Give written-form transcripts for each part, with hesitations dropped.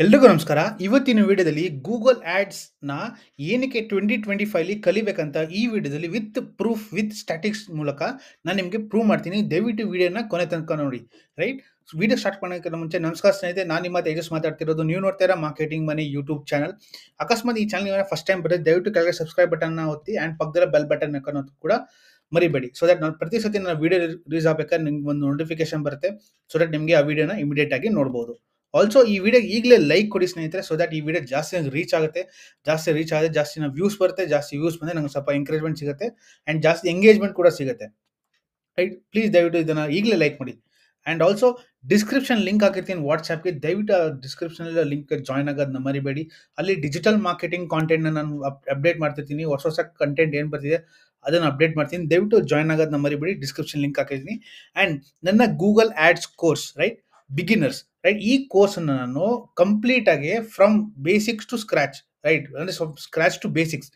ಎಲ್ರಿಗೂ ನಮಸ್ಕಾರ. ಇವತ್ತಿನ ವಿಡಿಯೋದಲ್ಲಿ ಗೂಗಲ್ ಆಡ್ಸ್‌ನ ಏನಕ್ಕೆ 2025ಲಿ ಕಲಿಬೇಕಂತ ಈ ವಿಡಿಯೋದಲ್ಲಿ ವಿತ್ ಪ್ರೂಫ್, ವಿತ್ ಸ್ಟ್ಯಾಟಿಸ್ಟಿಕ್ಸ್ ಮೂಲಕ ನಾನು ನಿಮಗೆ ಪ್ರೂವ್ ಮಾಡ್ತೀನಿ. ದಯವಿಟ್ಟು ವಿಡಿಯೋನ ಕೊನೆ ತನಕ ನೋಡಿ. ರೈಟ್? ವಿಡಿಯೋ ಸ್ಟಾರ್ಟ್ ಮಾಡೋಕ್ಕಿಂತ ಮುಂಚೆ ನಮಸ್ಕಾರ ಸ್ನೇಹಿತರೆ, ನಾನು ನಿಮ್ಮ ತೇಜಸ್ ಮಾತಾಡ್ತಿರೋದು. ನೀವು ನೋಡ್ತಾ ಇರೋ ಮಾರ್ಕೆಟಿಂಗ್ ಮನಿ ಯೂಟ್ಯೂಬ್ ಚಾನಲ್. ಅಕಸ್ಮಾತ್ ಈ ಚಾನಲ್ ನೀವು ಫಸ್ಟ್ ಟೈಮ್ ಬರುತ್ತೆ, ದಯವಿಟ್ಟು ಕೆಳಗೆ ಸಬ್ಸ್ಕ್ರೈಬ್ ಬಟನ್ನ ಒತ್ತಿ ಆ್ಯಂಡ್ ಪಕ್ಕದಲ್ಲೇ ಬೆಲ್ ಬಟನ್ ಅನ್ನೋದು ಕೂಡ ಮರಿಬೇಡಿ. ಸೊ ದಟ್ ನಾನು ಪ್ರತಿ ಸತಿ ನನ್ನ ವಿಡಿಯೋ ರಿಲೀಸ್ ಆಗ್ಬೇಕಾದ್ರೆ ನಿಮ್ಗೆ ಒಂದು ನೋಟಿಫಿಕೇಶನ್ ಬರುತ್ತೆ. ಸೊ ದಟ್ ನಿಮಗೆ ಆ ವಿಡಿಯೋನ ಇಮಿಡಿಯೇಟ್ ಆಗಿ ನೋಡ್ಬೋದು. ಆಲ್ಸೋ ಈ ವಿಡಿಯೋ ಈಗಲೇ ಲೈಕ್ ಕೊಡಿ ಸ್ನೇಹಿತರೆ, ಸೊ ದಟ್ ಈ ವಿಡಿಯೋ ಜಾಸ್ತಿ ರೀಚ್ ಆಗುತ್ತೆ. ಜಾಸ್ತಿ ರೀಚ್ ಆದರೆ ಜಾಸ್ತಿ ವ್ಯೂಸ್ ಬರುತ್ತೆ. ಜಾಸ್ತಿ ವ್ಯೂಸ್ ಬಂದರೆ ನಂಗೆ ಸ್ವಲ್ಪ ಎಂಕರೇಜ್ಮೆಂಟ್ ಸಿಗುತ್ತೆ ಆ್ಯಂಡ್ ಜಾಸ್ತಿ ಎಂಗೇಜ್ಮೆಂಟ್ ಕೂಡ ಸಿಗುತ್ತೆ. ರೈಟ್? ಪ್ಲೀಸ್ ದಯವಿಟ್ಟು ಇದನ್ನು ಈಗಲೇ ಲೈಕ್ ಮಾಡಿ. ಆ್ಯಂಡ್ ಆಲ್ಸೋ ಡಿಸ್ಕ್ರಿಪ್ಷನ್ ಲಿಂಕ್ ಹಾಕಿರ್ತೀನಿ ವಾಟ್ಸ್ಆ್ಯಪ್ಗೆ, ದಯವಿಟ್ಟು ಆ ಡಿಸ್ಕ್ರಿಪ್ಷನಲ್ಲಿ ಲಿಂಕ್ ಜಾಯ್ನ್ ಆಗೋದನ್ನ ಮರಿಬೇಡಿ. ಅಲ್ಲಿ ಡಿಜಿಟಲ್ ಮಾರ್ಕೆಟಿಂಗ್ ಕಾಂಟೆಂಟ್ನ ನಾನು ಅಪ್ಡೇಟ್ ಮಾಡ್ತಿರ್ತೀನಿ. ಹೊಸ ಹೊಸ ಕಂಟೆಂಟ್ ಏನು ಬರ್ತಿದೆ ಅದನ್ನು ಅಪ್ಡೇಟ್ ಮಾಡ್ತೀನಿ. ದಯವಿಟ್ಟು ಜಾಯ್ನ್ ಆಗೋದನ್ನ ಮರಿಬೇಡಿ. ಡಿಸ್ಕ್ರಿಪ್ಷನ್ ಲಿಂಕ್ ಹಾಕಿರ್ತೀನಿ. ಆ್ಯಂಡ್ ನನ್ನ Google ads course, right, beginners, right, ಈ ಕೋರ್ಸನ್ನು ನಾನು ಕಂಪ್ಲೀಟಾಗಿ from basics to scratch, right, ಅಂದರೆ ಸ್ಕ್ರ್ಯಾಚ್ ಟು ಬೇಸಿಕ್ಸ್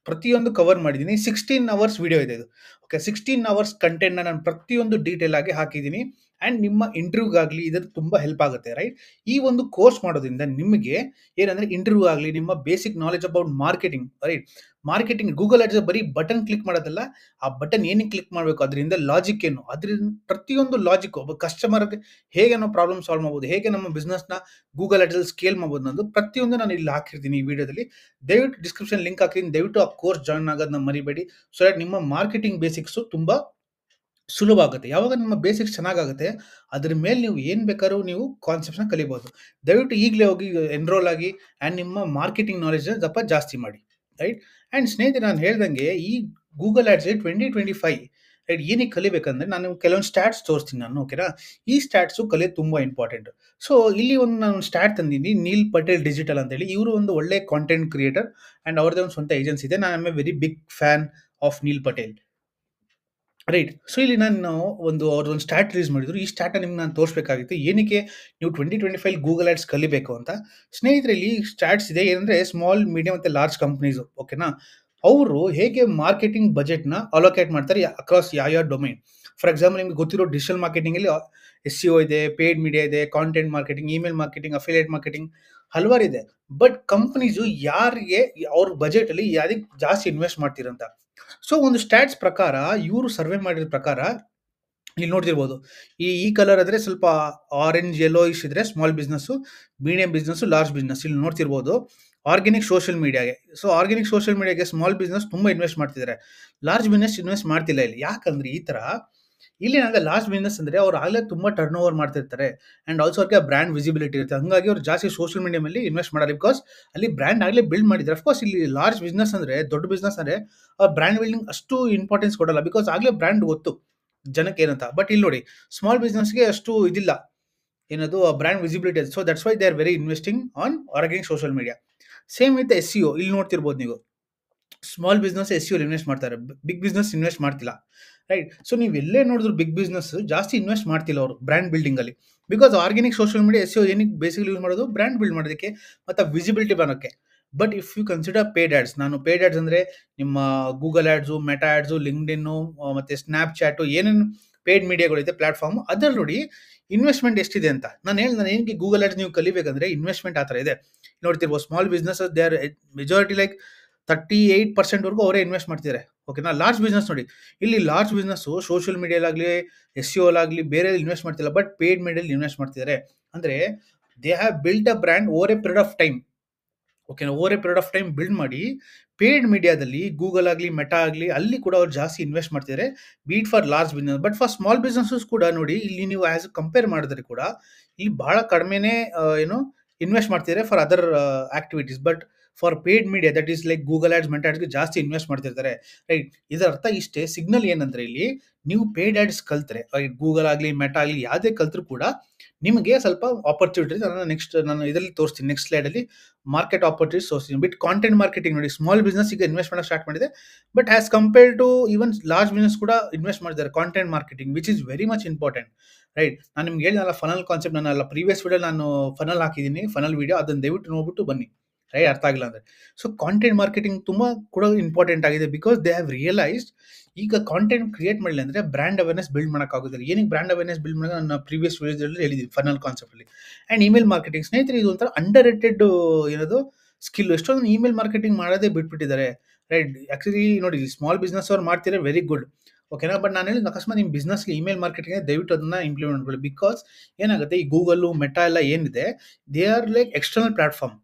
ಪ್ರತಿಯೊಂದು ಕವರ್ ಮಾಡಿದ್ದೀನಿ. 16 ಅವರ್ಸ್ ವಿಡಿಯೋ ಇದೆ ಇದು. ಓಕೆ, 16 ಅವರ್ಸ್ ಕಂಟೆಂಟ್ನ ನಾನು ಪ್ರತಿಯೊಂದು ಡೀಟೇಲ್ ಆಗಿ ಹಾಕಿದ್ದೀನಿ. ಆ್ಯಂಡ್ ನಿಮ್ಮ ಇಂಟರ್ವ್ಯೂಗಾಗಲಿ ಇದು ತುಂಬ ಹೆಲ್ಪ್ ಆಗುತ್ತೆ. ರೈಟ್? ಈ ಒಂದು ಕೋರ್ಸ್ ಮಾಡೋದ್ರಿಂದ ನಿಮಗೆ ಏನಂದರೆ ಇಂಟರ್ವ್ಯೂ ಆಗಲಿ, ನಿಮ್ಮ basic knowledge about marketing, right, marketing Google ads ಬರೀ ಬಟನ್ ಕ್ಲಿಕ್ ಮಾಡೋದಲ್ಲ, ಆ ಬಟನ್ ಏನಕ್ಕೆ ಕ್ಲಿಕ್ ಮಾಡಬೇಕು, ಅದರಿಂದ ಲಾಜಿಕ್ ಏನು, ಅದರಿಂದ ಪ್ರತಿಯೊಂದು ಲಾಜಿಕ್ ಒಬ್ಬ ಕಸ್ಟಮರ್ಗೆ ಹೇಗೆ ನಾವು ಪ್ರಾಬ್ಲಮ್ ಸಾಲ್ವ್ ಮಾಡ್ಬೋದು, ಹೇಗೆ ನಮ್ಮ ಬಿಸ್ನೆಸ್ನ ಗೂಗಲ್ ಆಡ್ಸಲ್ಲಿ ಸ್ಕೇಲ್ ಮಾಡ್ಬೋದು ಅನ್ನೋದು ಪ್ರತಿಯೊಂದು ನಾನು ಇಲ್ಲಿ ಹಾಕಿರ್ತೀನಿ ಈ ವಿಡಿಯೋದಲ್ಲಿ. ದಯವಿಟ್ಟು ಡಿಸ್ಕ್ರಿಪ್ಷನ್ ಲಿಂಕ್ ಹಾಕಿದ್ದೀನಿ. ದಯವಿಟ್ಟು ಆ ಕೋರ್ಸ್ ಜಾಯ್ನ್ ಆಗೋದನ್ನ ಮರಿಬೇಡಿ. ಸೊ ದಟ್ ನಿಮ್ಮ ಮಾರ್ಕೆಟಿಂಗ್ ಬೇಸಿಕ್ಸು ತುಂಬ ಸುಲಭ ಆಗುತ್ತೆ. ಯಾವಾಗ ನಿಮ್ಮ ಬೇಸಿಕ್ಸ್ ಚೆನ್ನಾಗಾಗುತ್ತೆ, ಅದ್ರ ಮೇಲೆ ನೀವು ಏನು ಬೇಕಾದ್ರೂ ನೀವು ಕಾನ್ಸೆಪ್ಟ್ಸ್‌ನ ಕಲಿಬೋದು. ದಯವಿಟ್ಟು ಈಗಲೇ ಹೋಗಿ ಎನ್ರೋಲ್ ಆಗಿ ಆ್ಯಂಡ್ ನಿಮ್ಮ ಮಾರ್ಕೆಟಿಂಗ್ ನಾಲೆಡ್ಜ್‌ನ ಸ್ವಲ್ಪ ಜಾಸ್ತಿ ಮಾಡಿ. ರೈಟ್? ಆ್ಯಂಡ್ ಸ್ನೇಹಿತರೆ, ನಾನು ಹೇಳ್ದಂಗೆ ಈ ಗೂಗಲ್ ಆಡ್ಸ್ 2025, ರೈಟ್, ಏನಕ್ಕೆ ಕಲಿಬೇಕಂದ್ರೆ ನಾನು ಕೆಲವೊಂದು ಸ್ಟ್ಯಾಟ್ಸ್ ತೋರಿಸ್ತೀನಿ ನಾನು. ಓಕೆನಾ? ಈ ಸ್ಟ್ಯಾಟ್ಸು ಕಲಿಯೋದು ತುಂಬ ಇಂಪಾರ್ಟೆಂಟ್. ಸೊ ಇಲ್ಲಿ ಒಂದು ನಾನು ಸ್ಟ್ಯಾಟ್ ತಂದಿದ್ದೀನಿ, ನೀಲ್ ಪಟೇಲ್ ಡಿಜಿಟಲ್ ಅಂತೇಳಿ. ಇವರು ಒಂದು ಒಳ್ಳೆ ಕಾಂಟೆಂಟ್ ಕ್ರಿಯೇಟರ್ ಆ್ಯಂಡ್ ಅವ್ರದ್ದೇ ಒಂದು ಸ್ವಂತ ಏಜೆನ್ಸಿ ಇದೆ. ನಾನು am a very big fan of Neil Patel. Right. So ಇಲ್ಲಿ ನಾನು ಅವ್ರದ್ದೊಂದು ಸ್ಟ್ಯಾಟ್ ರಿಲೀಸ್ ಮಾಡಿದ್ರು. ಈ ಸ್ಟ್ಯಾಟ್‌ನ ನಿಮ್ಗೆ ನಾನು ತೋರಿಸಬೇಕಾಗಿತ್ತು. ಏನಕ್ಕೆ ನೀವು 2025 ಗೂಗಲ್ ಆಡ್ಸ್ ಕಲಿಬೇಕು ಅಂತ. ಸ್ನೇಹಿತರೆ, ಇಲ್ಲಿ ಸ್ಟ್ಯಾಟ್ಸ್ ಇದೆ. ಏನಂದ್ರೆ ಸ್ಮಾಲ್, ಮೀಡಿಯಂ ಮತ್ತು ಲಾರ್ಜ್ ಕಂಪನೀಸು, ಓಕೆನಾ? ಅವರು ಹೇಗೆ ಮಾರ್ಕೆಟಿಂಗ್ ಬಜೆಟ್‌ನ ಅಲೋಕೇಟ್ ಮಾಡ್ತಾರೆ ಅಕ್ರಾಸ್ ಯಾವ್ಯಾವ ಡೊಮೈನ್. ಫಾರ್ ಎಕ್ಸಾಂಪಲ್, ನಿಮ್ಗೆ ಗೊತ್ತಿರೋ ಡಿಜಿಟಲ್ ಮಾರ್ಕೆಟಿಂಗಲ್ಲಿ ಎಸ್-ಸಿ-ಒ ಇದೆ, ಪೇಯ್ಡ್ ಮೀಡಿಯಾ ಇದೆ, content marketing, email marketing, affiliate marketing ಹಲವಾರಿದೆ. ಬಟ್ ಕಂಪನೀಸು ಯಾರಿಗೆ ಅವ್ರ ಬಜೆಟಲ್ಲಿ ಯಾವ್ದಕ್ಕೆ ಜಾಸ್ತಿ ಇನ್ವೆಸ್ಟ್ ಮಾಡ್ತೀರಂತ. ಸೊ ಒಂದು ಸ್ಟ್ಯಾಟ್ಸ್ ಪ್ರಕಾರ, ಇವರು ಸರ್ವೆ ಮಾಡಿದ ಪ್ರಕಾರ ಇಲ್ಲಿ ನೋಡ್ತಿರ್ಬೋದು. ಈ ಕಲರ್ ಆದರೆ ಸ್ವಲ್ಪ ಆರೆಂಜ್ ಯೆಲ್ಲೋಯಿಶ್ ಇದ್ರೆ small business, medium business, large business. ಇಲ್ಲಿ ನೋಡ್ತಿರ್ಬೋದು ಆರ್ಗಾನಿಕ್ ಸೋಷಿಯಲ್ ಮೀಡಿಯಾಗೆ. ಸೊ ಆರ್ಗಾನಿಕ್ ಸೋಷಿಯಲ್ ಮೀಡಿಯಾಗೆ ಸ್ಮಾಲ್ ಬಿಸ್ನೆಸ್ ತುಂಬ ಇನ್ವೆಸ್ಟ್ ಮಾಡ್ತಿದ್ದಾರೆ. ಲಾರ್ಜ್ ಬಿಸ್ನೆಸ್ ಇನ್ವೆಸ್ಟ್ ಮಾಡ್ತಿಲ್ಲ ಇಲ್ಲಿ. ಯಾಕಂದ್ರೆ ಈ ಥರ ಇಲ್ಲಿ ನನಗೆ ಲಾರ್ಜ್ ಬಿಸ್ನೆಸ್ ಅಂದರೆ ಅವ್ರು ಆಗಲೇ ತುಂಬ ಟರ್ನ್ ಓವರ್ ಮಾಡ್ತಿರ್ತಾರೆ ಆ್ಯಂಡ್ ಆಲ್ಸೋ ಅವ್ರಿಗೆ ಬ್ರ್ಯಾಂಡ್ ವಿಸಿಬಿಲಿಟಿ ಇರುತ್ತೆ. ಹಂಗಾಗಿ ಅವ್ರು ಜಾಸ್ತಿ ಸೋಷಿಯಲ್ ಮೀಡಿಯಾ ಮೇಲೆ ಇನ್ವೆಸ್ಟ್ ಮಾಡಲ್ಲ. ಬಿಕಾಸ್ ಅಲ್ಲಿ ಬ್ರ್ಯಾಂಡ್ ಆಗಲೇ ಬಿಲ್ಡ್ ಮಾಡಿದ್ದಾರೆ. ಅಫ್ಕೋರ್ಸ್ ಇಲ್ಲಿ ಲಾರ್ಜ್ ಬಿಸ್ನೆಸ್ ಅಂದರೆ, ದೊಡ್ಡ ಬಿಸ್ನೆಸ್ ಅಂದರೆ ಅವ್ರು ಬ್ರ್ಯಾಂಡ್ ಬಿಲ್ಡಿಂಗ್ ಅಷ್ಟು ಇಂಪಾರ್ಟೆನ್ಸ್ ಕೊಡಲ್ಲ. ಬಿಕಾಸ್ ಆಗಲೇ ಬ್ರ್ಯಾಂಡ್ ಗೊತ್ತು ಜನಕ್ಕೆ ಏನಂತ. ಬಟ್ ಇಲ್ಲಿ ನೋಡಿ, ಸ್ಮಾಲ್ ಬಿಸ್ನೆಸ್‌ಗೆ ಅಷ್ಟು ಇದಿಲ್ಲ. ಏನದು brand visibility. So that's why they are very investing on organic social media. Same with SEO. ಇಲ್ಲಿ ನೋಡ್ತಿರ್ಬೋದು ನೀವು. ಸ್ಮಾಲ್ ಬಿಸ್ನೆಸ್ ಎಸ್-ಸಿ-ಒ ಇನ್ವೆಸ್ಟ್ ಮಾಡ್ತಾರೆ. ಬಿಗ್ ಬಿಸ್ನೆಸ್ ಇನ್ವೆಸ್ಟ್ ಮಾಡ್ತಿಲ್ಲ. ರೈಟ್? ಸೊ ನೀವು ಎಲ್ಲೇ ನೋಡಿದ್ರು ಬಿಗ್ ಬಿಸ್ನೆಸ್ ಜಾಸ್ತಿ ಇನ್ವೆಸ್ಟ್ ಮಾಡ್ತಿಲ್ಲ ಅವರು ಬ್ರ್ಯಾಂಡ್ ಬಿಲ್ಡಿಂಗಲ್ಲಿ. Because organic social media, SEO ಏನಕ್ಕೆ ಬೇಸಿಕಲಿ ಯೂಸ್ ಮಾಡೋದು, ಬ್ರ್ಯಾಂಡ್ ಬಿಲ್ಡ್ ಮಾಡೋದಕ್ಕೆ ಮತ್ತು ವಿಸಿಬಿಲಿಟಿ ಬರೋಕ್ಕೆ. But if you consider paid ads, ನಾನು ಪೇಯ್ಡ್ ಆಡ್ಸ್ ಅಂದರೆ ನಿಮ್ಮ ಗೂಗಲ್ ಆಡ್ಸು, ಮೆಟಾ ಆಡ್ಸು, ಲಿಂಕ್ಡ್ಇನ್ನು ಮತ್ತು ಸ್ನ್ಯಾಪ್‌ಚಾಟು, ಏನೇನು ಪೇಯ್ಡ್ ಮೀಡಿಯಾಗಳಿದೆ ಪ್ಲಾಟ್ಫಾರ್ಮ್, ಅದ್ರಲ್ಲಿ ನೋಡಿ ಇನ್ವೆಸ್ಟ್‌ಮೆಂಟ್ ಎಷ್ಟಿದೆ ಅಂತ. ನಾನು ಏನಕ್ಕೆ ಗೂಗಲ್ ಆಡ್ಸ್ ನೀವು ಕಲಿಬೇಕಂದ್ರೆ ಇನ್ವೆಸ್ಟ್‌ಮೆಂಟ್ ಆ ಥರ ಇದೆ. ನೋಡ್ತಿರ್ಬೋದು small businesses they are majority like 38% ವರೆಗೂ ಅವರೇ ಇನ್ವೆಸ್ಟ್ ಮಾಡ್ತಿದ್ದಾರೆ. ಓಕೆನಾ? ಲಾರ್ಜ್ ಬಿಸ್ನೆಸ್ ನೋಡಿ, ಇಲ್ಲಿ ಲಾರ್ಜ್ ಬಿಸ್ನೆಸ್ಸು ಸೋಷಿಯಲ್ ಮೀಡಿಯಾಲಾಗಲಿ, ಎಸ್-ಸಿ-ಒಲಾಗಲಿ ಬೇರೆ ಇನ್ವೆಸ್ಟ್ ಮಾಡ್ತಿಲ್ಲ. ಬಟ್ ಪೇಯ್ಡ್ ಮೀಡಿಯಾದಲ್ಲಿ ಇನ್ವೆಸ್ಟ್ ಮಾಡ್ತಿದ್ದಾರೆ. ಅಂದರೆ they have built a brand over a period of time. ಓಕೆನಾ? Over a period of time build ಮಾಡಿ ಪೇಯ್ಡ್ ಮೀಡಿಯಾದಲ್ಲಿ ಗೂಗಲ್ ಆಗಲಿ, ಮೆಟಾ ಆಗಲಿ, ಅಲ್ಲಿ ಕೂಡ ಅವ್ರು ಜಾಸ್ತಿ ಇನ್ವೆಸ್ಟ್ ಮಾಡ್ತಿದ್ದಾರೆ. Be it for large business. But for small businesses ಕೂಡ ನೋಡಿ, ಇಲ್ಲಿ ನೀವು ಆಸ್ ಕಂಪೇರ್ ಮಾಡಿದ್ರೆ ಕೂಡ ಇಲ್ಲಿ ಬಹಳ ಕಡಿಮೆನೇ ಏನು ಇನ್ವೆಸ್ಟ್ ಮಾಡ್ತಿದ್ದಾರೆ for other activities. But for paid media that is like Google ads, Meta ಆಡ್ಸ್‌ಗೆ ಜಾಸ್ತಿ ಇನ್ವೆಸ್ಟ್ ಮಾಡ್ತಿರ್ತಾರೆ. ರೈಟ್? ಇದರ ಅರ್ಥ ಇಷ್ಟೇ. ಸಿಗ್ನಲ್ ಏನಂದ್ರೆ ಇಲ್ಲಿ ನೀವು ಪೇಯ್ಡ್ ಆಡ್ಸ್ ಕಲ್ತ್ರೆ, ರೈಟ್, ಗೂಗಲ್ ಆಗಲಿ, ಮೆಟಾ ಆಗಲಿ ಯಾವುದೇ ಕಲ್ತ್ರೂ ಕೂಡ ನಿಮಗೆ ಸ್ವಲ್ಪ ಆಪರ್ಚುನಿಟಿ ನಾನು ಇದರಲ್ಲಿ ತೋರಿಸ್ತೀನಿ. ನೆಕ್ಸ್ಟ್ ಸ್ಲೈಡಲ್ಲಿ ಮಾರ್ಕೆಟ್ ಆಪರ್ಚುನಿಟೀಸ್ ತೋರಿಸ್ತೀನಿ. ಬಿಟ್ ಕಾಂಟೆಂಟ್ ಮಾರ್ಕೆಟಿಂಗ್ ನೋಡಿ, ಸ್ಮಾಲ್ ಬಿಸ್ನೆಸ್ ಈಗ ಇನ್ವೆಸ್ಟ್ ಮಾಡಕ್ಕೆ ಸ್ಟಾರ್ಟ್ ಮಾಡಿದೆ. But as compare to even large business ಕೂಡ ಇನ್ವೆಸ್ಟ್ ಮಾಡಿದ್ದಾರೆ content marketing, which is very much important. Right? ನಾನು ನಿಮ್ಗೆ ಹೇಳಿದ್ನಲ್ಲ ಫನಲ್ ಕಾನ್ಸೆಪ್ಟ್, ನಾನು ಪ್ರೀವಿಯಸ್ ವಿಡಿಯೋ ನಾನು ಫನಲ್ ಹಾಕಿದ್ದೀನಿ, ಫನಲ್ ವಿಡಿಯೋ, ಅದನ್ನು ದಯವಿಟ್ಟು ನೋಡ್ಬಿಟ್ಟು ಬನ್ನಿ. ರೈಟ್? ಅರ್ಥ ಆಗಿಲ್ಲ ಅಂದರೆ. ಸೊ ಕಾಂಟೆಂಟ್ ಮಾರ್ಕೆಟಿಂಗ್ ತುಂಬ ಕೂಡ ಇಂಪಾರ್ಟೆಂಟ್ ಆಗಿದೆ. ಬಿಕಾಸ್ ದೇ ಹ್ಯಾವ್ ರಿಯಲೈಸ್ಡ್ ಈಗ ಕಾಂಟೆಂಟ್ ಕ್ರಿಯೇಟ್ ಮಾಡಲಿಲ್ಲ ಅಂದರೆ ಬ್ರ್ಯಾಂಡ್ ಅವೇರ್ನೆಸ್ ಬಿಲ್ಡ್ ಮಾಡೋಕ್ಕಾಗೋದಿಲ್ಲ. ಏನಕ್ಕೆ ಬ್ರ್ಯಾಂಡ್ ಅವೇರ್ನೆಸ್ ಬಿಲ್ಡ್ ಮಾಡೋದು ನನ್ನ ಪ್ರೀವಿಯಸ್ ವಿಡಿಯೋದಲ್ಲಿ ಹೇಳಿದ್ದೀನಿ ಫನಲ್ ಕಾನ್ಸೆಪ್ಟಲ್ಲಿ. ಆ್ಯಂಡ್ ಇಮೇಲ್ ಮಾರ್ಕೆಟಿಂಗ್ ಸ್ನೇಹಿತರೆ ಇದು ಒಂಥರ ಅಂಡರ್ ರೇಟೆಡ್ ಏನದು ಸ್ಕಿಲ್. ಎಷ್ಟೊಂದು ಇಮೇಲ್ ಮಾರ್ಕೆಟಿಂಗ್ ಮಾಡೋದೇ ಬಿಟ್ಬಿಟ್ಟಿದ್ದಾರೆ. ರೈಟ್? ಆ್ಯಕ್ಚುಲಿ ನೋಡಿ, ಸ್ಮಾಲ್ ಬಿಸ್ನೆಸ್ ಅವ್ರು ಮಾಡ್ತಿರೋ ವೆರಿ ಗುಡ್, ಓಕೆನಾ. ಬಟ್ ನಾನು ಹೇಳಿದ್ದು ಅಕಸ್ಮಾತ್ ನಿಮ್ಮ ಬಿಸ್ನೆಸ್ಗೆ ಇಮೇಲ್ ಮಾರ್ಕೆಟಿಂಗ್ ದಯವಿಟ್ಟು ಅದನ್ನ ಇಂಪ್ಲಿಮೆಂಟ್ ಮಾಡಿ. ಬಿಕಾಸ್ ಏನಾಗುತ್ತೆ, ಈ ಗೂಗಲ್ಲು ಮೆಟಾ ಎಲ್ಲ ಏನಿದೆ, they are like external platform.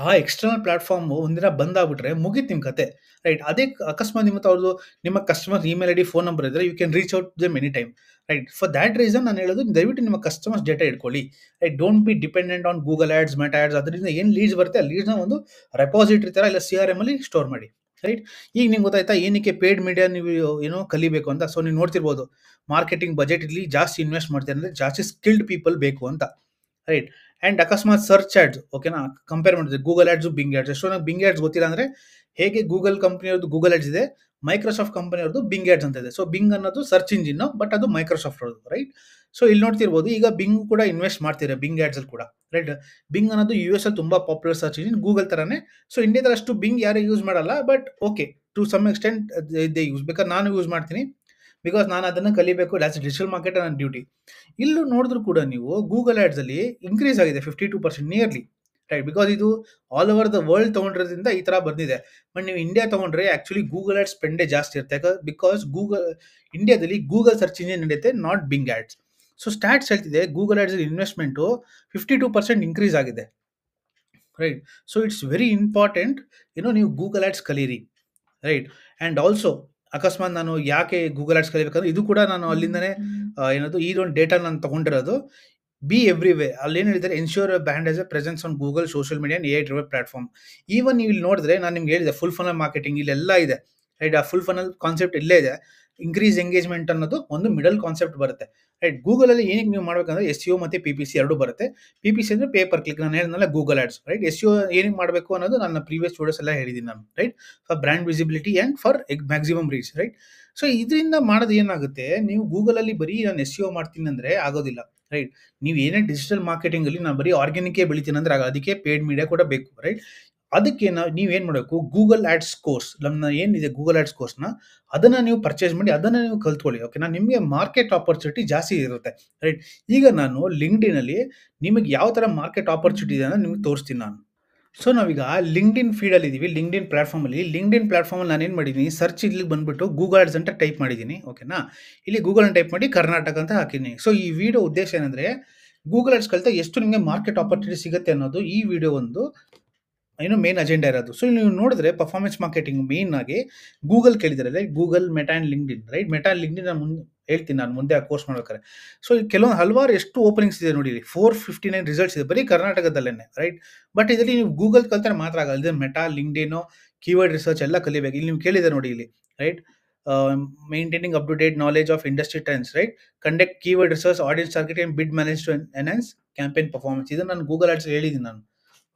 ಆ ಎಕ್ಸ್ಟರ್ನಲ್ ಪ್ಲಾಟ್ಫಾರ್ಮ್ ಒಂದಿನ ಬಂದಾಗ್ಬಿಟ್ರೆ ಮುಗೀತು ನಿಮ್ಮ ಕತೆ. ರೈಟ್? ಅದೇ ಅಕಸ್ಮಾತ್ ಅವ್ರದ್ದು ನಿಮ್ಮ customer email I D phone number ಇದ್ರೆ you can reach out them any time. Right? For that reason ನಾನು ಹೇಳೋದು, ದಯವಿಟ್ಟು ನಿಮ್ಮ ಕಸ್ಟಮರ್ಸ್ ಡೇಟಾ ಇಟ್ಕೊಳ್ಳಿ. Right? Don't be dependent on Google ads, Meta ads. ಅದರಿಂದ ಏನು ಲೀಡ್ಸ್ ಬರುತ್ತೆ ಆ ಲೀಡ್ಸ್ನ ಒಂದು ರೆಪಾಸಿಟರಿ ಥರ ಇಲ್ಲ CRM ಅಲ್ಲಿ ಸ್ಟೋರ್ ಮಾಡಿ. ರೈಟ್? ಈಗ ನಿಮ್ಗೆ ಗೊತ್ತಾಯ್ತಾ ಏನಕ್ಕೆ ಪೇಯ್ಡ್ ಮೀಡಿಯಾ ನೀವು ಏನೋ ಕಲಿಬೇಕು ಅಂತ. ಸೊ ನೀವು ನೋಡ್ತಿರ್ಬೋದು, ಮಾರ್ಕೆಟಿಂಗ್ ಬಜೆಟ್ ಇಲ್ಲಿ ಜಾಸ್ತಿ ಇನ್ವೆಸ್ಟ್ ಮಾಡ್ತಾರೆ ಅಂದರೆ ಜಾಸ್ತಿ ಸ್ಕಿಲ್ಡ್ ಪೀಪಲ್ ಬೇಕು ಅಂತ. ರೈಟ್? ಆ್ಯಂಡ್ ಅಕಸ್ಮಾತ್ ಸರ್ಚ್ ಆಡ್ಸ್, ಓಕೆನಾ, ಕಂಪೇರ್ ಮಾಡಿದ್ರೆ ಗೂಗಲ್ ಆಡ್ಸು ಬಿಂಗ್ ಆಡ್ಸ್. ಎಷ್ಟೋ ನಂಗೆ ಬಿಂಗ್ ಆಡ್ಸ್ ಗೊತ್ತಿಲ್ಲ ಅಂದರೆ, ಹೇಗೆ ಗೂಗಲ್ ಕಂಪ್ನಿಯವ್ರದ್ದು ಗೂಗಲ್ ಆಡ್ಸ್ ಇದೆ, ಮೈಕ್ರೋಸಾಫ್ಟ್ ಕಂಪನಿಯವ್ರದ್ದು ಬಿಂಗ್ ಆಡ್ಸ್ ಅಂತ ಇದೆ. ಸೊ ಬಿಂಗ್ ಅನ್ನೋದು ಸರ್ಚ್ ಇಂಜಿನ್, ಬಟ್ ಅದು ಮೈಕ್ರೋಸಾಫ್ಟ್ ಅವ್ರದ್ದು. ರೈಟ್? ಸೊ ಇಲ್ಲಿ ನೋಡ್ತಿರ್ಬೋದು, ಈಗ ಬಿಂಗ್ ಕೂಡ ಇನ್ವೆಸ್ಟ್ ಮಾಡ್ತಿದ್ದಾರೆ ಬಿಂಗ್ ಆಡ್ಸ್ ಅಲ್ಲಿ ಕೂಡ. ರೈಟ್? ಬಿಂಗ್ ಅನ್ನೋದು US ಅಲ್ಲಿ ತುಂಬಾ ಪಾಪ್ಯುಲರ್ ಸರ್ಚ್ ಇಂಜಿನ್, ಗೂಗಲ್ ತರನೇ. ಸೊ ಇಂಡಿಯಾದಲ್ಲಿ ಅಷ್ಟು ಬಿಂಗ್ ಯಾರು ಯೂಸ್ ಮಾಡಲ್ಲ, but okay, to some extent they use. ಬೇಕಾದ್ರೆ ನಾನು ಯೂಸ್ ಮಾಡ್ತೀನಿ, ಬಿಕಾಸ್ ನಾನು ಅದನ್ನು ಕಲಿಬೇಕು. ದ್ಯಾಟ್ಸ್ ಡಿಜಿಟಲ್ ಮಾರ್ಕೆಟ್ ನನ್ನ ಡ್ಯೂಟಿ. ಇಲ್ಲೂ ನೋಡಿದ್ರು ಕೂಡ ನೀವು ಗೂಗಲ್ ಆಡ್ಸ್ ಅಲ್ಲಿ ಇನ್ಕ್ರೀಸ್ ಆಗಿದೆ 52% ನಿಯರ್ಲಿ. ರೈಟ್? ಬಿಕಾಸ್ ಇದು ಆಲ್ ಓವರ್ ದ ವರ್ಲ್ಡ್ ತಗೊಂಡಿರೋದ್ರಿಂದ ಈ ತರ ಬಂದಿದೆ. ಬಟ್ ನೀವು ಇಂಡಿಯಾ ತಗೊಂಡ್ರೆ ಆಕ್ಚುಲಿ ಗೂಗಲ್ ಆಡ್ಸ್ ಸ್ಪೆಂಡೇ ಜಾಸ್ತಿ ಇರುತ್ತೆ. ಬಿಕಾಸ್ ಗೂಗಲ್ ಇಂಡಿಯಾದಲ್ಲಿ ಗೂಗಲ್ ಸರ್ಚ್ ಇಂಜಿನ್ ನಡೆಯುತ್ತೆ, not Bing ads. So stats ಹೇಳ್ತಿದೆ ಗೂಗಲ್ ಆಡ್ಸ್ ಇನ್ವೆಸ್ಟ್ಮೆಂಟು 52% ಇನ್ಕ್ರೀಸ್ ಆಗಿದೆ. Right? So it's very important, ನೀವು ಗೂಗಲ್ ಆಡ್ಸ್ ಕಲೀರಿ. ರೈಟ್? ಆ್ಯಂಡ್ ಆಲ್ಸೋ ಅಕಸ್ಮಾತ್ ನಾನು ಯಾಕೆ ಗೂಗಲ್ ಆಡ್ಸ್ ಕಲಿಬೇಕಂದ್ರೆ, ಇದು ಕೂಡ ನಾನು ಅಲ್ಲಿಂದನೇ ಏನದು ಇದೊಂದು ಡೇಟಾ ನಾನು ತಗೊಂಡಿರೋದು. ಬಿ ಎವ್ರಿವೇ ಅಲ್ಲಿ ಏನು ಹೇಳಿದ್ದಾರೆ, ensure brand as A presence on Google social media AI driven platform. Even ನೀವು ಇಲ್ಲಿ ನೋಡಿದ್ರೆ ನಾನು ನಿಮ್ಗೆ ಹೇಳಿದೆ ಫುಲ್ ಫನಲ್ ಮಾರ್ಕೆಟಿಂಗ್ ಇಲ್ಲೆಲ್ಲ ಇದೆ. ರೈಟ್? ಆ ಫುಲ್ ಫನಲ್ ಕಾನ್ಸೆಪ್ಟ್ ಇಲ್ಲೇ ಇದೆ. ಇನ್ಕ್ರೀಸ್ ಎಂಗೇಜ್ಮೆಂಟ್ ಅನ್ನೋದು ಒಂದು ಮಿಡಲ್ ಕಾನ್ಸೆಪ್ಟ್ ಬರುತ್ತೆ. ರೈಟ್? ಗೂಗಲಲ್ಲಿ ಏನಕ್ಕೆ ನೀವು ಮಾಡಬೇಕಂದ್ರೆ SEO ಮತ್ತು PPC ಎರಡೂ ಬರುತ್ತೆ. PPC ಅಂದರೆ ಪೇಪರ್ ಕ್ಲಿಕ್, ನಾನು ಹೇಳಿದ್ನಲ್ಲ ಗೂಗಲ್ ಆಡ್ಸ್. ರೈಟ್? SEO ಏನಕ್ಕೆ ಮಾಡಬೇಕು ಅನ್ನೋದು ನನ್ನ ಪ್ರೀವಿಯಸ್ ವಿಡಿಯೋಸ್ ಎಲ್ಲ ಹೇಳಿದ್ದೀನಿ ನಾನು. Right? For brand visibility and for maximum reach. Right? So ಇದರಿಂದ ಮಾಡೋದು ಏನಾಗುತ್ತೆ, ನೀವು ಗೂಗಲಲ್ಲಿ ಬರೀ ನಾನು SEO ಮಾಡ್ತೀನಿ ಅಂದರೆ ಆಗೋದಿಲ್ಲ. ರೈಟ್? ನೀವು ಏನೇ ಡಿಜಿಟಲ್ ಮಾರ್ಕೆಟಿಂಗಲ್ಲಿ ನಾನು ಬರೀ ಆರ್ಗ್ಯಾನಿಕ್ಕೇ ಬೆಳಿತೀನಿ ಅಂದರೆ ಅದಕ್ಕೆ ಪೇಯ್ಡ್ ಮೀಡಿಯಾ ಕೂಡ ಬೇಕು. ರೈಟ್? ಅದಕ್ಕೆ ನೀವೇನು ಮಾಡಬೇಕು, ಗೂಗಲ್ ಆಡ್ಸ್ ಕೋರ್ಸ್, ನಮ್ಮ ಏನಿದೆ ಗೂಗಲ್ ಆಡ್ಸ್ ಕೋರ್ಸ್ನ, ಅದನ್ನು ನೀವು ಪರ್ಚೇಸ್ ಮಾಡಿ ಅದನ್ನು ನೀವು ಕಲ್ತ್ಕೊಳ್ಳಿ. ಓಕೆನಾ? ನಿಮಗೆ ಮಾರ್ಕೆಟ್ ಆಪರ್ಚುನಿಟಿ ಜಾಸ್ತಿ ಇರುತ್ತೆ. ರೈಟ್? ಈಗ ನಾನು ಲಿಂಕ್ಡ್ಇನಲ್ಲಿ ನಿಮಗೆ ಯಾವ ಥರ ಮಾರ್ಕೆಟ್ ಆಪರ್ಚುನಿಟಿ ಇದೆ ಅಂತ ನಿಮಗೆ ತೋರಿಸ್ತೀನಿ ನಾನು. ಸೊ ನಾವೀಗ ಲಿಂಕ್ಡ್ಇನ್ ಫೀಡಲ್ಲಿ ಇದ್ದೀವಿ, ಲಿಂಕ್ಡ್ಇನ್ ಪ್ಲಾಟ್ಫಾರ್ಮಲ್ಲಿ. ಲಿಂಕ್ಡ್ಇನ್ ಪ್ಲಾಟ್ಫಾರ್ಮಲ್ಲಿ ನಾನೇನು ಮಾಡಿದ್ದೀನಿ, ಸರ್ಚ್ ಇಲ್ಲಿ ಬಂದುಬಿಟ್ಟು ಗೂಗಲ್ ಆಡ್ಸ್ ಅಂತ ಟೈಪ್ ಮಾಡಿದ್ದೀನಿ. ಓಕೆನಾ? ಇಲ್ಲಿ ಗೂಗಲ್ ಟೈಪ್ ಮಾಡಿ ಕರ್ನಾಟಕ ಅಂತ ಹಾಕಿದ್ದೀನಿ. ಸೊ ಈ ವಿಡಿಯೋ ಉದ್ದೇಶ ಏನಂದರೆ, ಗೂಗಲ್ ಆಡ್ಸ್ ಕಲಿತ ಎಷ್ಟು ನಿಮಗೆ ಮಾರ್ಕೆಟ್ ಆಪರ್ಚುನಿಟಿ ಸಿಗುತ್ತೆ ಅನ್ನೋದು ಈ ವಿಡಿಯೋ ಒಂದು ಮೇನ್ ಅಜೆಂಡಾ ಇರೋದು. ಸೊ ಇಲ್ಲಿ ನೀವು ನೋಡಿದ್ರೆ ಪರ್ಫಾರ್ಮೆನ್ಸ್ ಮಾರ್ಕೆಟಿಂಗ್ ಮೇನ್ ಆಗಿ ಗೂಗಲ್ ಕೇಳಿದ್ದಾರೆ. Right? Google, meta and LinkedIn. Right? Meta and LinkedIn ನಾನು ಹೇಳ್ತೀನಿ ನಾನು ಮುಂದೆ ಆ ಕೋರ್ಸ್ ಮಾಡ್ಬೇಕಾದ್ರೆ. ಸೊ ಕೆಲವೊಂದು ಹಲವಾರು ಎಷ್ಟು ಓಪನಿಂಗ್ಸ್ ಇದೆ ನೋಡಿ, 459 ರಿಸಲ್ಟ್ಸ್ ಇದೆ ಬರೀ ಕರ್ನಾಟಕದಲ್ಲೇನೆ. ರೈಟ್? ಬಟ್ ಇದರಲ್ಲಿ ನೀವು ಗೂಗಲ್ ಕಲ್ತಾರೆ ಮಾತ್ರ ಆಗಲ್ಲ, ಇದು ಮೆಟಾ, ಲಿಂಕ್ಡ್ಇನ್, ಕೀವರ್ಡ್ ರಿಸರ್ಚ್ ಎಲ್ಲ ಕಲಿಬೇಕು. ಇಲ್ಲಿ ನೀವು ಕೇಳಿದೆ ನೋಡಿ ಇಲ್ಲಿ. Right? Maintaining up to date knowledge of industry trends. Right? Conduct keyword research, audience targeting, bid manage to enhance campaign performance. ಇದು ನಾನು ಗೂಗಲ್ ಆಡ್ಸ್ ಹೇಳಿದ್ದೀನಿ ನಾನು.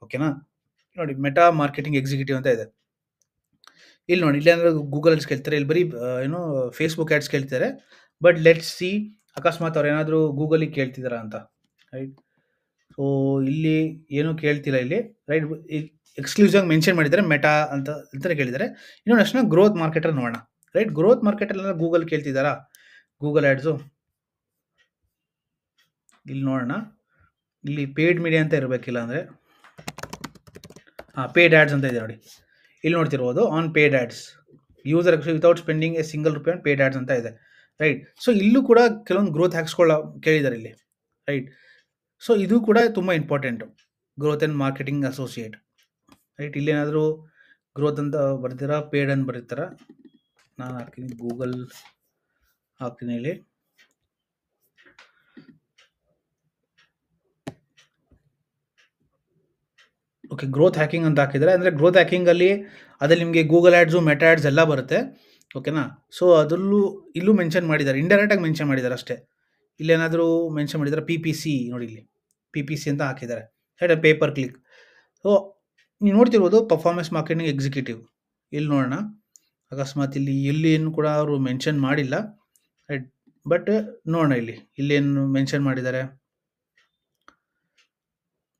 ಓಕೆನಾ? ನೋಡಿ, ಮೆಟಾ ಮಾರ್ಕೆಟಿಂಗ್ ಎಕ್ಸಿಕ್ಯೂಟಿವ್ ಅಂತ ಇದೆ. ಇಲ್ಲಿ ನೋಡಿ, ಇಲ್ಲಿ ಏನಾದ್ರು ಗೂಗಲ್ ಆಡ್ಸ್ ಕೇಳ್ತಾರೆ, ಇಲ್ಲಿ ಬರೀ ಫೇಸ್ಬುಕ್ ಆಡ್ಸ್ ಕೇಳ್ತಾರೆ. ಬಟ್ ಲೆಟ್ಸ್ ಸಿ ಅಕಸ್ಮಾತ್ ಅವ್ರು ಏನಾದರೂ ಗೂಗಲಿಗೆ ಕೇಳ್ತಿದಾರ ಅಂತ. ರೈಟ್? ಸೊ ಇಲ್ಲಿ ಏನೂ ಕೇಳ್ತಿಲ್ಲ ಇಲ್ಲಿ. ರೈಟ್? ಎಕ್ಸ್ಕ್ಲೂಸಿವ್ ಆಗಿ ಮೆನ್ಷನ್ ಮಾಡಿದ್ದಾರೆ ಮೆಟಾ ಅಂತ ಕೇಳಿದ್ದಾರೆ. ಇನ್ನು ನೆಕ್ಸ್ಟ್ ಗ್ರೋತ್ ಮಾರ್ಕೆಟಲ್ಲಿ ನೋಡೋಣ. ರೈಟ್? ಗ್ರೋತ್ ಮಾರ್ಕೆಟಲ್ಲಿ ಗೂಗಲ್ ಕೇಳ್ತಿದ್ದಾರಾ ಗೂಗಲ್ ಆಡ್ಸು? ಇಲ್ಲಿ ನೋಡೋಣ. ಇಲ್ಲಿ ಪೇಯ್ಡ್ ಮೀಡಿಯಾ ಅಂತ ಇರಬೇಕಿಲ್ಲ ಅಂದರೆ, ಪೇಯ್ಡ್ ಆಡ್ಸ್ ಅಂತ ಇದೆ ನೋಡಿ. ಇಲ್ಲಿ ನೋಡ್ತಿರ್ಬೋದು, on paid ads user without spending a single rupee on paid ads ಅಂತ ಇದೆ. ರೈಟ್? ಸೊ ಇಲ್ಲೂ ಕೂಡ ಕೆಲವೊಂದು ಗ್ರೋತ್ ಹ್ಯಾಕ್ಸ್ಗಳ ಕೇಳಿದ್ದಾರೆ ಇಲ್ಲಿ. ರೈಟ್? ಸೊ ಇದು ಕೂಡ ತುಂಬ important, growth and marketing associate. Right? ಇಲ್ಲೇನಾದರೂ ಗ್ರೋತ್ ಅಂತ ಬರ್ತೀರಾ, ಪೇಯ್ಡ್ ಅಂತ ಬರೀತಾರ? ನಾನು ಹಾಕ್ತೀನಿ, ಗೂಗಲ್ ಹಾಕ್ತೀನಿ ಇಲ್ಲಿ. ಓಕೆ, ಗ್ರೋತ್ ಹ್ಯಾಕಿಂಗ್ ಅಂತ ಹಾಕಿದರೆ, ಅಂದರೆ ಗ್ರೋತ್ ಹ್ಯಾಕಿಂಗಲ್ಲಿ ಅದಲ್ಲಿ ನಿಮಗೆ ಗೂಗಲ್ ಆ್ಯಡ್ಸು, ಮೆಟಾ ಆ್ಯಡ್ಸ್ ಎಲ್ಲ ಬರುತ್ತೆ. ಓಕೆನಾ? ಸೊ ಅದರಲ್ಲೂ ಇಲ್ಲೂ ಮೆನ್ಷನ್ ಮಾಡಿದ್ದಾರೆ, ಇಂಡೈರೆಕ್ಟಾಗಿ ಮೆನ್ಷನ್ ಮಾಡಿದ್ದಾರೆ ಅಷ್ಟೇ. ಇಲ್ಲೇನಾದರೂ ಮೆನ್ಷನ್ ಮಾಡಿದ್ದಾರೆ PPC ನೋಡಿ, ಇಲ್ಲಿ PPC ಅಂತ ಹಾಕಿದ್ದಾರೆ. ರೈಟ್? Paper click. ಸೊ ನೀವು ನೋಡ್ತಿರ್ಬೋದು ಪರ್ಫಾರ್ಮೆನ್ಸ್ ಮಾರ್ಕೆಟಿಂಗ್ ಎಕ್ಸಿಕ್ಯೂಟಿವ್. ಇಲ್ಲಿ ನೋಡೋಣ, ಅಕಸ್ಮಾತ್ ಇಲ್ಲಿ ಎಲ್ಲಿಯನ್ನು ಕೂಡ ಅವರು ಮೆನ್ಷನ್ ಮಾಡಿಲ್ಲ. ರೈಟ್? ಬಟ್ ನೋಡೋಣ ಇಲ್ಲೇನು ಮೆನ್ಷನ್ ಮಾಡಿದ್ದಾರೆ.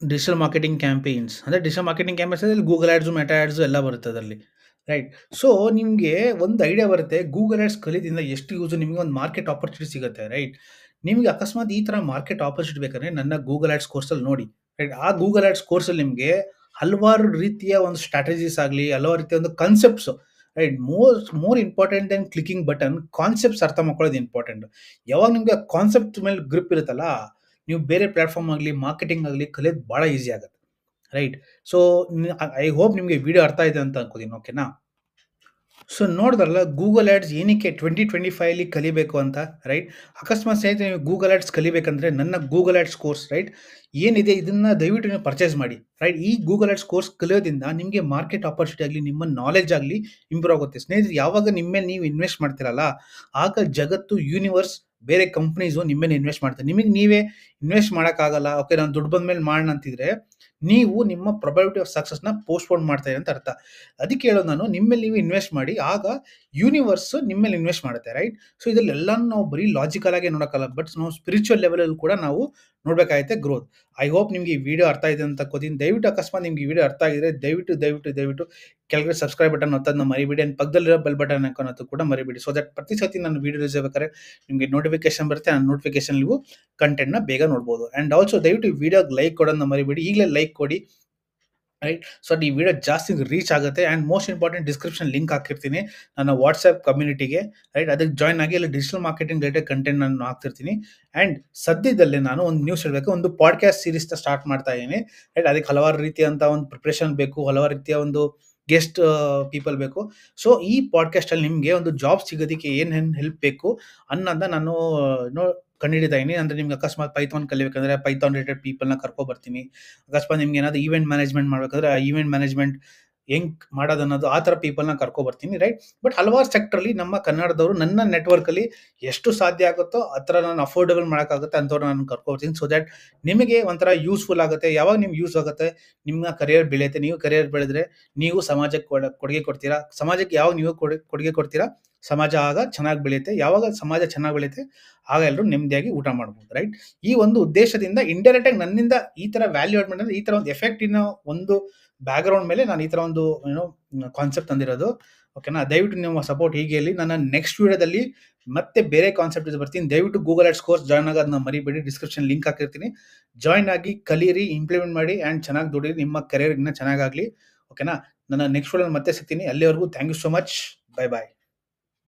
ಡಿಜಿಟಲ್ ಮಾರ್ಕೆಟಿಂಗ್ ಕ್ಯಾಂಪೇನ್ಸ್ ಅಂದರೆ ಡಿಜಿಟಲ್ ಮಾರ್ಕೆಟಿಂಗ್ ಕ್ಯಾಂಪೇನ್ಸ್ ಅಂದರೆ ಗೂಗಲ್ ಆ್ಯಡ್ಸು, ಮೆಟಾ ಆ್ಯಡ್ಸು ಎಲ್ಲ ಬರುತ್ತೆ ಅದರಲ್ಲಿ. ರೈಟ್. ಸೊ ನಿಮಗೆ ಒಂದು ಐಡಿಯಾ ಬರುತ್ತೆ ಗೂಗಲ್ ಆ್ಯಡ್ಸ್ ಕಲಿಯೋದ್ರಿಂದ ಎಷ್ಟು ಯೂಸು, ನಿಮಗೆ ಒಂದು ಮಾರ್ಕೆಟ್ ಆಪರ್ಚುನಿಟಿ ಸಿಗುತ್ತೆ. ರೈಟ್. ನಿಮಗೆ ಅಕಸ್ಮಾತ್ ಈ ಥರ ಮಾರ್ಕೆಟ್ ಆಪರ್ಚುನಿಟಿ ಬೇಕಾದ್ರೆ ನನ್ನ ಗೂಗಲ್ ಆ್ಯಡ್ಸ್ ಕೋರ್ಸಲ್ಲಿ ನೋಡಿ. ರೈಟ್. ಆ ಗೂಗಲ್ ಆ್ಯಡ್ಸ್ ಕೋರ್ಸಲ್ಲಿ ನಿಮಗೆ ಹಲವಾರು ರೀತಿಯ ಒಂದು ಸ್ಟ್ರಾಟಜೀಸ್ ಆಗಲಿ, ಹಲವಾರು ರೀತಿಯ ಒಂದು concepts. Right. More important than clicking button concepts ಅರ್ಥ ಮಾಡ್ಕೊಳ್ಳೋದು ಇಂಪಾರ್ಟೆಂಟ್. ಯಾವಾಗ ನಿಮಗೆ ಆ ಕಾನ್ಸೆಪ್ಟ್ ಮೇಲೆ ಗ್ರಿಪ್ ಇರುತ್ತಲ್ಲ, ನೀವು ಬೇರೆ ಪ್ಲಾಟ್ಫಾರ್ಮ್ ಆಗಲಿ, ಮಾರ್ಕೆಟಿಂಗ್ ಆಗಲಿ ಕಲಿಯೋದು ಭಾಳ ಈಸಿ ಆಗುತ್ತೆ. ರೈಟ್. ಸೊ ಐ ಹೋಪ್ ನಿಮಗೆ ವಿಡಿಯೋ ಅರ್ಥ ಆಯಿತು ಅಂತ ಅನ್ಕೋತೀನಿ. ಓಕೆನಾ? ಸೊ ನೋಡಿದ್ರಲ್ಲ ಗೂಗಲ್ ಆ್ಯಡ್ಸ್ ಏನಕ್ಕೆ 2025 ಕಲಿಬೇಕು ಅಂತ. ರೈಟ್. ಅಕಸ್ಮಾತ್ ಸ್ನೇಹಿತರೆ ನೀವು ಗೂಗಲ್ ಆ್ಯಡ್ಸ್ ಕಲಿಬೇಕಂದ್ರೆ ನನ್ನ ಗೂಗಲ್ ಆ್ಯಡ್ಸ್ ಕೋರ್ಸ್ ರೈಟ್ ಏನಿದೆ ಇದನ್ನ ದಯವಿಟ್ಟು ನೀವು ಪರ್ಚೇಸ್ ಮಾಡಿ. ರೈಟ್. ಈ ಗೂಗಲ್ ಆ್ಯಡ್ಸ್ ಕೋರ್ಸ್ ಕಲಿಯೋದ್ರಿಂದ ನಿಮಗೆ ಮಾರ್ಕೆಟ್ ಆಪರ್ಚುನಿಟಿ ಆಗಲಿ, ನಿಮ್ಮ ನಾಲೆಜ್ ಆಗಲಿ ಇಂಪ್ರೂವ್ ಆಗುತ್ತೆ. ಸ್ನೇಹಿತರೆ ಯಾವಾಗ ನಿಮ್ಮ ಮೇಲೆ ನೀವು ಇನ್ವೆಸ್ಟ್ ಮಾಡ್ತೀರಲ್ಲ, ಆಗ ಜಗತ್ತು, ಯೂನಿವರ್ಸ್, ಬೇರೆ ಕಂಪ್ನೀಸು ನಿಮ್ಮ ಮೇಲೆ ಇನ್ವೆಸ್ಟ್ ಮಾಡ್ತಾರೆ. ನಿಮಗೆ ನೀವೇ ಇನ್ವೆಸ್ಟ್ ಮಾಡೋಕ್ಕಾಗಲ್ಲ, ಓಕೆ ನಾನು ದುಡ್ಡು ಬಂದ ಮೇಲೆ ಮಾಡೋಣ ಅಂತಿದ್ರೆ ನೀವು ನಿಮ್ಮ ಪ್ರೊಬಬಿಲಿಟಿ ಆಫ್ ಸಕ್ಸಸ್ನ ಪೋಸ್ಟ್ಪೋನ್ ಮಾಡ್ತಾ ಅಂತ ಅರ್ಥ. ಅದಕ್ಕೆ ಹೇಳೋದು ನಾನು, ನಿಮ್ಮ ಮೇಲೆ ನೀವು ಇನ್ವೆಸ್ಟ್ ಮಾಡಿ, ಆಗ ಯೂನಿವರ್ಸ್ ನಿಮ್ಮ ಮೇಲೆ ಇನ್ವೆಸ್ಟ್ ಮಾಡುತ್ತೆ. ರೈಟ್. ಸೊ ಇದರಲ್ಲೆಲ್ಲನೂ ನಾವು ಬರೀ ಲಾಜಿಕಲ್ ಆಗಿ ನೋಡೋಕ್ಕಲ್ಲ, ಬಟ್ ನಾವು ಸ್ಪಿರಿಚುವಲ್ ಲೆವೆಲಲ್ಲಿ ಕೂಡ ನಾವು ನೋಡಬೇಕಾಗುತ್ತೆ ಗ್ರೋತ್. ಐ ಹೋಪ್ ನಿಮಗೆ ಈ ವಿಡಿಯೋ ಅರ್ಥ ಆಗಿದೆ ಅಂತ ಅನ್ಕೋತೀನಿ. ದಯವಿಟ್ಟು ಅಕಸ್ಮಾತ್ ನಿಮ್ಗೆ ಈ ವಿಡಿಯೋ ಅರ್ಥ ಆಗಿದ್ರೆ ದಯವಿಟ್ಟು ಕೆಳಗಡೆ ಸಬ್ಸ್ಕ್ರೈಬ್ ಬಟನ್ ಒತ್ತೋದನ್ನ ಮರಿಬೇಡಿ. ಅಂಡ್ ಪಕ್ಕದಲ್ಲಿರೋ ಬೆಲ್ ಬಟನ್ ಹಾಕೋದು ಕೂಡ ಮರಿಬೇಡಿ. ಸೊ ದಟ್ ಪ್ರತಿ ಸತಿ ನಾನು ವಿಡಿಯೋ ರಿಲೀಸ್ ಆಗ್ಬೇಕಾದ್ರೆ ನಿಮಗೆ ನೋಟಿಫಿಕೇಶನ್ ಬರುತ್ತೆ. ಆ ನೋಟಿಫಿಕೇಶನ್ ನೀವು ಕಂಟೆಂಟ್ನ ಬೇಗ ನೋಡ್ಬೋದು. ಆ್ಯಂಡ್ ಆಲ್ಸೋ ದಯವಿಟ್ಟು ಈ ವಿಡಿಯೋಗೆ ಲೈಕ್ ಕೊಡೋದನ್ನ ಮರಿಬೇಡಿ. ಈಗಲೇ ಲೈಕ್ ಕೊಡಿ. ರೈಟ್. ಸೊ ಈ ವಿಡಿಯೋ ಜಾಸ್ತಿ ರೀಚ್ ಆಗುತ್ತೆ. And most important description link ಹಾಕಿರ್ತೀನಿ ನನ್ನ ವಾಟ್ಸ್ಆ್ಯಪ್ ಕಮ್ಯುನಿಟಿಗೆ. ರೈಟ್. ಅದಕ್ಕೆ ಜಾಯ್ನ್ ಆಗಿ, ಅಲ್ಲಿ ಡಿಜಿಟಲ್ ಮಾರ್ಕೆಟಿಂಗ್ ರಿಲೇಟೆಡ್ ಕಂಟೆಂಟ್ ನಾನು ಹಾಕ್ತಿರ್ತೀನಿ. ಆ್ಯಂಡ್ ಸದ್ಯದಲ್ಲೇ ನಾನು ಒಂದು ನ್ಯೂಸ್ ಹೇಳಬೇಕು, ಒಂದು ಪಾಡ್ಕಾಸ್ಟ್ ಸೀರೀಸ್ನ ಸ್ಟಾರ್ಟ್ ಮಾಡ್ತಾ ಇದ್ದೀನಿ. ರೈಟ್. ಅದಕ್ಕೆ ಹಲವಾರು ರೀತಿಯಂಥ ಒಂದು ಪ್ರಿಪ್ರೇಷನ್ ಬೇಕು, ಹಲವಾರು ರೀತಿಯ ಒಂದು ಗೆಸ್ಟ್ ಪೀಪಲ್ ಬೇಕು. ಸೊ ಈ ಪಾಡ್ಕಾಸ್ಟಲ್ಲಿ ನಿಮಗೆ ಒಂದು ಜಾಬ್ ಸಿಗೋದಕ್ಕೆ ಏನೇನು ಹೆಲ್ಪ್ ಬೇಕು ಅನ್ನೋದನ್ನ ನಾನು ಕಂಡುಹಿಡಿತಾ ಇದೀನಿ. ಅಂದರೆ ನಿಮ್ಗೆ ಅಕಸ್ಮಾತ್ ಪೈಥಾನ್ ಕಲಿಬೇಕಂದ್ರೆ ಪೈಥಾನ್ ರಿಲೇಟೆಡ್ ಪೀಪಲ್ನ ಕರ್ಕೊಬರ್ತೀನಿ. ಅಕಸ್ಮಾತ್ ನಿಮ್ಗೆ ಏನಾದರೂ ಈವೆಂಟ್ ಮ್ಯಾನೇಜ್ಮೆಂಟ್ ಮಾಡಬೇಕಾದ್ರೆ ಆ ಈವೆಂಟ್ ಮ್ಯಾನೇಜ್ಮೆಂಟ್ ಹೆಂಗೆ ಮಾಡೋದು ಅನ್ನೋದು ಆ ಥರ ಪೀಪಲ್ನ ಕರ್ಕೊಬರ್ತೀನಿ. ರೈಟ್. ಬಟ್ ಹಲವಾರು ಸೆಕ್ಟ್ರಲ್ಲಿ ನಮ್ಮ ಕನ್ನಡದವರು ನನ್ನ ನೆಟ್ವರ್ಕಲ್ಲಿ ಎಷ್ಟು ಸಾಧ್ಯ ಆಗುತ್ತೋ ಆ ಥರ ನಾನು ಅಫೋರ್ಡಬಲ್ ಮಾಡೋಕ್ಕಾಗುತ್ತೆ ಅಂಥವ್ರನ್ನ ನಾನು ಕರ್ಕೊಬರ್ತೀನಿ. ಸೊ ದ್ಯಾಟ್ ನಿಮಗೆ ಒಂಥರ ಯೂಸ್ಫುಲ್ ಆಗುತ್ತೆ. ಯಾವಾಗ ನಿಮ್ಗೆ ಯೂಸ್ ಆಗುತ್ತೆ, ನಿಮ್ಮ ಕರಿಯರ್ ಬೆಳೆಯುತ್ತೆ. ನೀವು ಕರಿಯರ್ ಬೆಳೆದ್ರೆ ನೀವು ಸಮಾಜಕ್ಕೆ ಕೊಡುಗೆ ಕೊಡ್ತೀರಾ. ಸಮಾಜಕ್ಕೆ ಯಾವಾಗ ನೀವು ಕೊಡುಗೆ ಕೊಡ್ತೀರಾ, ಸಮಾಜ ಆಗ ಚೆನ್ನಾಗಿ ಬೆಳೆಯುತ್ತೆ. ಯಾವಾಗ ಸಮಾಜ ಚೆನ್ನಾಗಿ ಬೆಳೆಯುತ್ತೆ, ಆಗ ಎಲ್ಲರೂ ನೆಮ್ಮದಿಯಾಗಿ ಊಟ ಮಾಡ್ಬೋದು. ರೈಟ್. ಈ ಒಂದು ಉದ್ದೇಶದಿಂದ ಇಂಡೈರೆಕ್ಟ್ ಆಗಿ ನನ್ನಿಂದ ಈ ಥರ ವ್ಯಾಲ್ಯೂ ಆಡ್ ಮಾಡಿದ್ರೆ, ಈ ಥರ ಒಂದು ಎಫೆಕ್ಟಿನ ಒಂದು ಬ್ಯಾಕ್ಗ್ರೌಂಡ್ ಮೇಲೆ ನಾನು ಈ ಥರ ಒಂದು ಕಾನ್ಸೆಪ್ಟ್ ತಂದಿರೋದು. ಓಕೆನಾ? ದಯವಿಟ್ಟು ನಿಮ್ಮ ಸಪೋರ್ಟ್ ಹೀಗೆ ಇರಲಿ. ನನ್ನ ನೆಕ್ಸ್ಟ್ ವಿಡಿಯೋದಲ್ಲಿ ಮತ್ತೆ ಬೇರೆ ಕಾನ್ಸೆಪ್ಟ್ ಬರ್ತೀನಿ. ದಯವಿಟ್ಟು ಗೂಗಲ್ ಆ್ಯಡ್ಸ್ ಕೋರ್ಸ್ ಜಾಯ್ನ್ ಆಗೋದನ್ನ ಮರಿಬೇಡಿ. ಡಿಸ್ಕ್ರಿಪ್ಷನ್ ಲಿಂಕ್ ಹಾಕಿರ್ತೀನಿ. ಜಾಯ್ನ್ ಆಗಿ ಕಲೀರಿ, ಇಂಪ್ಲಿಮೆಂಟ್ ಮಾಡಿ ಆ್ಯಂಡ್ ಚೆನ್ನಾಗಿ ದುಡೀರಿ. ನಿಮ್ಮ ಕರಿಯರ್ ಇನ್ನೂ ಚೆನ್ನಾಗಾಗಲಿ. ಓಕೆನಾ? ನನ್ನ ನೆಕ್ಸ್ಟ್ ವಿಡಿಯೋದಲ್ಲಿ ಮತ್ತೆ ಸಿಗ್ತೀನಿ. ಅಲ್ಲಿವರೆಗೂ thank you so much. Bye bye.